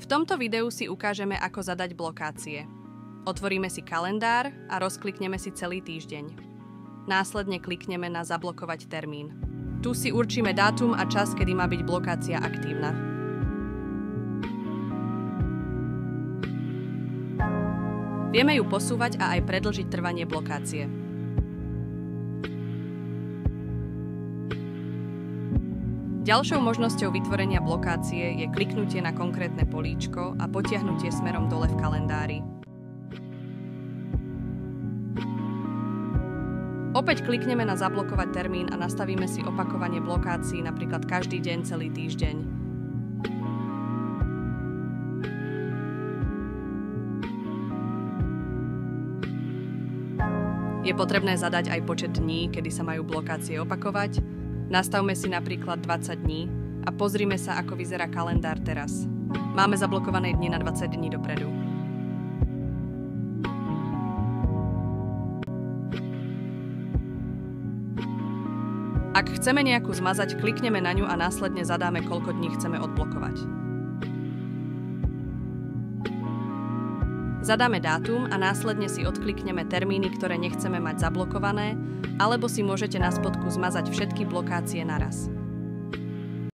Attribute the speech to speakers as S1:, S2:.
S1: V tomto videu si ukážeme, ako zadať blokácie. Otvoríme si kalendár a rozklikneme si celý týždeň. Následne klikneme na zablokovať termín. Tu si určíme dátum a čas, kedy má byť blokácia aktívna. Vieme ju posúvať a aj predĺžiť trvanie blokácie. Ďalšou možnosťou vytvorenia blokácie je kliknutie na konkrétne políčko a potiahnutie smerom dole v kalendári. Opäť klikneme na zablokovať termín a nastavíme si opakovanie blokácií napríklad každý deň celý týždeň. Je potrebné zadať aj počet dní, kedy sa majú blokácie opakovať. Nastavme si napríklad 20 dní a pozrime sa, ako vyzerá kalendár teraz. Máme zablokované dni na 20 dní dopredu. Ak chceme nejakú zmazať, klikneme na ňu a následne zadáme, koľko dní chceme odblokovať. Zadáme dátum a následne si odklikneme termíny, ktoré nechceme mať zablokované, alebo si môžete na spodku zmazať všetky blokácie naraz.